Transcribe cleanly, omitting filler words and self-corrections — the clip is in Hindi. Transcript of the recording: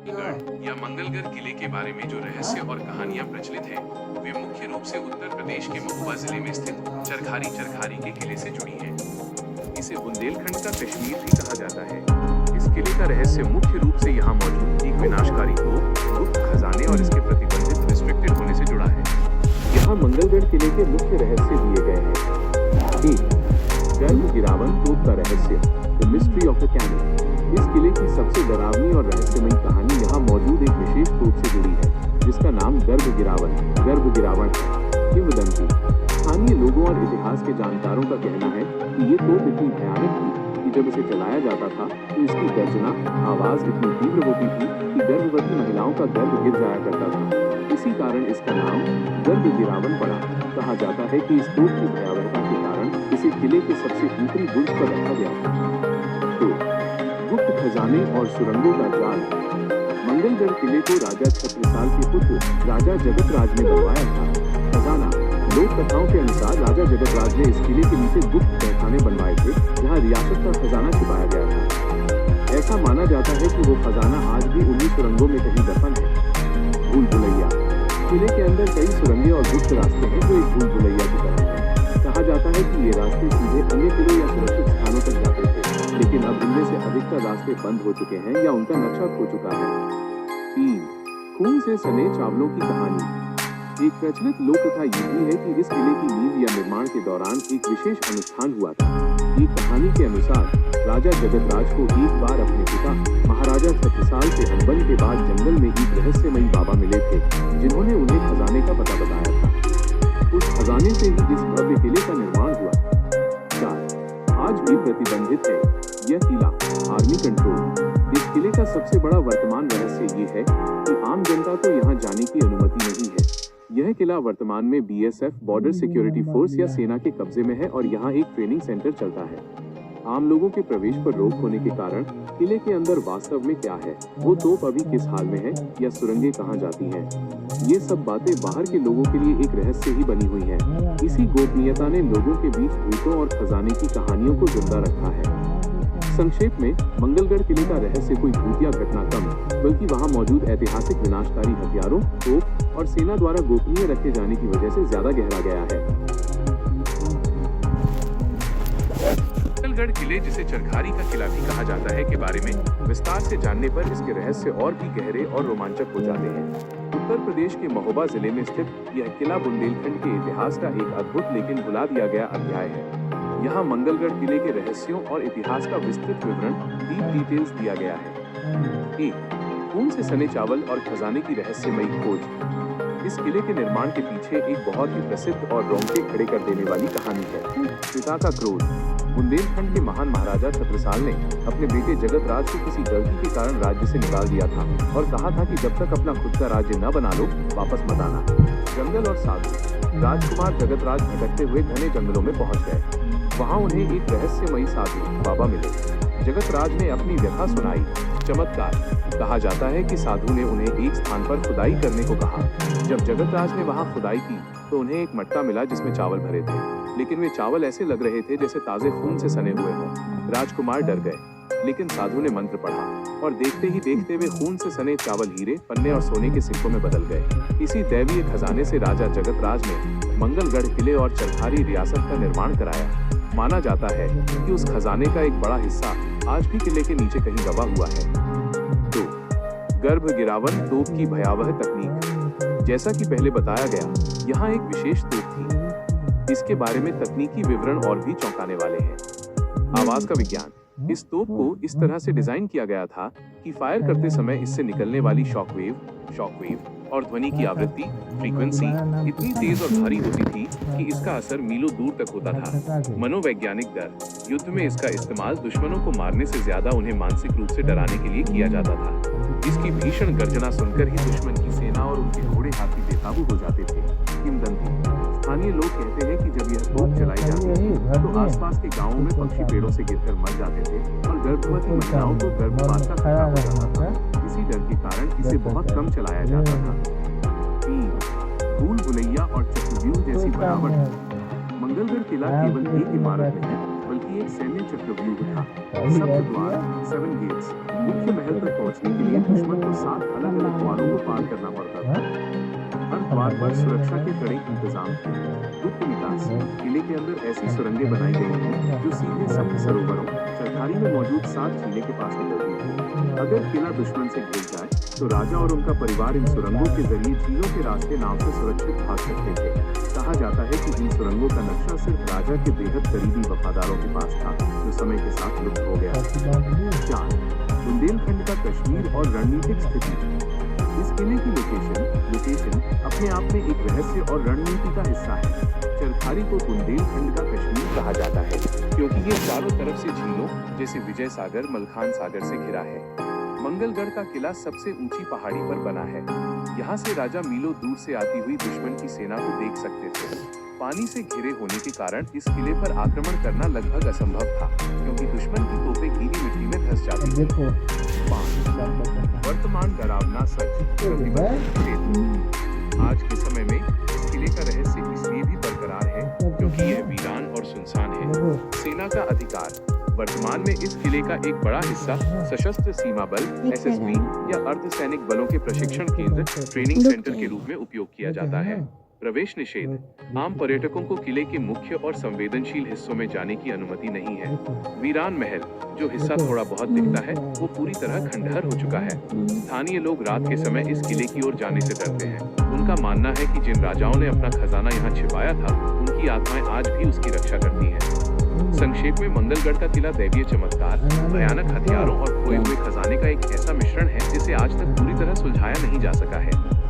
गढ़ या मंगलगढ़ किले के बारे में जो रहस्य और कहानियां प्रचलित हैं, वे मुख्य रूप से उत्तर प्रदेश के महोबा जिले में स्थित चरखारी चरखारी के किले से जुड़ी हैं। इसे बुंदेलखंड का कश्मीर भी कहा जाता है। इस किले का रहस्य मुख्य रूप से यहाँ मौजूद एक विनाशकारी तोप, गुप्त खजाने और इसके प्रतिबंधित रिस्ट्रिक्टेड होने से जुड़ा है। यहाँ मंगलगढ़ किले के मुख्य रहस्य दिए गए हैं। 1. गर्भ गिरावन तोप का रहस्य, the mystery of the cannon. इस किले की सबसे डरावनी और रहस्यमयी कहानी यहाँ मौजूद एक विशेष तोप से जुड़ी है, जिसका नाम गर्भ गिरावन है। किंवदंती। स्थानीय लोगों और इतिहास के जानकारों का कहना है कि ये तोप इतनी भयानक थी कि जब इसे चलाया जाता था तो इसकी गर्जना आवाज इतनी तीव्र होती थी कि गर्भवती महिलाओं का गर्भ गिर जाया करता था। इसी कारण इसका नाम गर्भ गिरावन पड़ा। कहा जाता है कि इस तोप की भयावहता के कारण इसे किले के सबसे ऊपरी बुर्ज पर रखा गया था। 2. गुप्त खजाने और सुरंगों का जाल। मंगलगढ़ किले को राजा छत्रसाल के पुत्र राजा जगतराज ने बनवाया था। खजाना। लोक कथाओं के अनुसार राजा जगतराज ने इस किले के नीचे गुप्त तहखाने बनवाए थे, जहां रियासत का खजाना छिपाया गया था। ऐसा माना जाता है कि वो खजाना आज भी उन्हीं सुरंगों में कहीं दफन है। भूल भुलैया। किले के अंदर कई सुरंगें और गुप्त रास्ते हैं जो एक भूल भुलैया की तरह हैं। कहा जाता है कि ये रास्ते सीधे अन्य किले या सुरक्षित स्थानों तक जाते थे, लेकिन अब इनमें से अधिकतर रास्ते बंद हो चुके हैं या उनका नक्शा खो चुका है। 3. खून से सने चावलों की कहानी। एक प्रचलित लोक कथा ये भी है कि इस किले की नींव या निर्माण के दौरान एक विशेष अनुष्ठान हुआ था। एक कहानी के अनुसार राजा जगतराज को एक बार अपने पिता महाराजा छत्रसाल से अनबन के बाद जंगल में एक रहस्यमयी बाबा मिले थे, जिन्होंने उन्हें खजाने का पता बताया था। उस खजाने से ही इस भव्य किले का निर्माण हुआ। 4. आज भी प्रतिबंधित है यह किला, आर्मी कंट्रोल। इस किले का सबसे बड़ा वर्तमान रहस्य ये है कि आम जनता को यहाँ जाने की अनुमति नहीं है। यह किला वर्तमान में BSF बॉर्डर सिक्योरिटी फोर्स या सेना के कब्जे में है और यहाँ एक ट्रेनिंग सेंटर चलता है। आम लोगों के प्रवेश पर रोक होने के कारण किले के अंदर वास्तव में क्या है, वो तोप अभी किस हाल में है या सुरंगें कहाँ जाती हैं, ये सब बातें बाहर के लोगों के लिए एक रहस्य ही बनी हुई है। इसी गोपनीयता ने लोगों के बीच भूतों और खजाने की कहानियों को जिंदा रखा है। संक्षेप में, मंगलगढ़ किले का रहस्य कोई भूतिया घटना कम, बल्कि वहां मौजूद ऐतिहासिक विनाशकारी हथियारों, तोप और सेना द्वारा गोपनीय रखे जाने की वजह से ज्यादा गहरा गया है। मंगलगढ़ किले, जिसे चरखारी का किला भी कहा जाता है, के बारे में विस्तार से जानने पर इसके रहस्य और भी गहरे और रोमांचक हो जाते हैं। उत्तर प्रदेश के महोबा जिले में स्थित यह किला बुंदेलखंड के इतिहास का एक अद्भुत लेकिन भुला दिया गया अध्याय है। यहाँ मंगलगढ़ किले के रहस्यों और इतिहास का विस्तृत विवरण, डीप डिटेल्स दिया गया है। 1. खून से सने चावल और खजाने की रहस्यमयी खोज। इस किले के निर्माण के पीछे एक बहुत ही प्रसिद्ध और रोंगटे खड़े कर देने वाली कहानी है। पिता का क्रोध। बुंदेलखंड के महान महाराजा छत्रसाल ने अपने बेटे जगतराज को किसी गलती के कारण राज्य से निकाल दिया था और कहा था कि जब तक अपना खुद का राज्य न बना लो, वापस मत आना। जंगल और साधु। राजकुमार जगतराज भटकते हुए घने जंगलों में पहुंच गए। वहां उन्हें एक रहस्यमयी साधु बाबा मिले। जगतराज ने अपनी व्यथा सुनाई। चमत्कार। कहा जाता है कि साधु ने उन्हें एक स्थान पर खुदाई करने को कहा। जब जगतराज ने वहां खुदाई की तो उन्हें एक मटका मिला जिसमें चावल भरे थे, लेकिन वे चावल ऐसे लग रहे थे जैसे ताजे खून से सने हुए हों। राजकुमार डर गए, लेकिन साधु ने मंत्र पढ़ा और देखते ही देखते वे खून से सने चावल हीरे, पन्ने और सोने के सिक्कों में बदल गए। इसी दैवीय खजाने से राजा जगतराज ने मंगलगढ़ किले और चरखारी रियासत का निर्माण कराया। माना जाता है कि उस खजाने का एक बड़ा हिस्सा आज भी किले के नीचे कहीं दबा हुआ है। 2. गर्भ गिरावन तोप की भयावह तकनीक। जैसा कि पहले बताया गया, यहाँ एक विशेष तोप थी। इसके बारे में तकनीकी विवरण और भी चौंकाने वाले हैं। आवाज का विज्ञान। इस तोप को इस तरह से डिजाइन किया गया था कि फायर करते समय इससे निकलने वाली शॉकवेव और ध्वनि की आवृत्ति, फ्रीक्वेंसी इतनी तेज और भारी होती थी कि इसका असर मीलों दूर तक होता था। मनोवैज्ञानिक डर। युद्ध में इसका इस्तेमाल दुश्मनों को मारने से ज्यादा उन्हें मानसिक रूप से डराने के लिए किया जाता था। इसकी भीषण गर्जना सुनकर ही दुश्मन की सेना और उनके घोड़े हाथी बेकाबू हो जाते थे। किंवदंती। स्थानीय लोग कहते हैं कि जब यह तोप चलाई जाती थी तो आसपास के गांवों में पक्षी पेड़ों से गिरकर मर जाते थे और गर्भवती महिलाओं को गर्भपात का खतरा हो जाता था। इसी डर के कारण इसे बहुत कम चलाया जाता था। 3. भूल भुलैया और चक्रव्यूह जैसी बनावट। मंगलगढ़ किला केवल एक इमारत नहीं है, बल्कि भी एक सैन्य चक्रव्यूह था। सप्त द्वार, 7 गेट्स। मुख्य महल तक पहुंचने के लिए दुश्मन को 7 अलग-अलग द्वारों को पार करना पड़ता था। हर द्वार पर सुरक्षा के कड़े इंतजाम थे। गुप्त विकास, किले के अंदर ऐसी सुरंगें बनाई गई थी जो सीधे सप्त सरोवरों, चरखारी में मौजूद 7 झीलें के पास निकलती थी। अगर किला दुश्मन से घिर जाए तो राजा और उनका परिवार इन सुरंगों के जरिए झीलों के रास्ते नाव से सुरक्षित भाग सकते थे। कहा जाता है कि इन सुरंगों का नक्शा सिर्फ राजा के बेहद करीबी वफादारों के पास था, जो समय के साथ लुप्त हो गया। 4. बुंदेलखंड का कश्मीर और रणनीतिक स्थिति। इस किले की लोकेशन अपने आप में एक रहस्य और रणनीति का हिस्सा है। चरखारी को बुंदेलखंड का कश्मीर कहा जाता है क्योंकि ये चारों तरफ से झीलों जैसे विजय सागर, मलखान सागर से घिरा है। मंगलगढ़ का किला सबसे ऊंची पहाड़ी पर बना है। यहाँ से राजा मीलों दूर से आती हुई दुश्मन की सेना को देख सकते थे। पानी से घिरे होने के कारण इस किले पर आक्रमण करना लगभग असंभव था, क्योंकि दुश्मन की तोपें गीली मिट्टी में धंस जाती थीं। 5. वर्तमान डरावना सच, प्रतिबंधित क्षेत्र। आज के समय में इस किले का रहस्य इसलिए भी बरकरार है क्योंकि यह वीरान और सुनसान है। सेना का अधिकार। वर्तमान में इस किले का एक बड़ा हिस्सा सशस्त्र सीमा बल (SSB) या अर्धसैनिक बलों के प्रशिक्षण केंद्र (ट्रेनिंग सेंटर) के रूप में उपयोग किया जाता है। प्रवेश निषेध। आम पर्यटकों को किले के मुख्य और संवेदनशील हिस्सों में जाने की अनुमति नहीं है। वीरान महल, जो हिस्सा थोड़ा बहुत दिखता है, वो पूरी तरह खंडहर हो चुका है। स्थानीय लोग रात के समय इस किले की ओर जाने से डरते हैं। उनका मानना है कि जिन राजाओं ने अपना खजाना यहाँ छिपाया था, उनकी आत्माएं आज भी उसकी रक्षा करती हैं। संक्षेप में, मंगलगढ़ का किला दैवीय चमत्कार, भयानक हथियारों और खोए हुए खजाने का एक ऐसा मिश्रण है जिसे आज तक पूरी तरह सुलझाया नहीं जा सका है।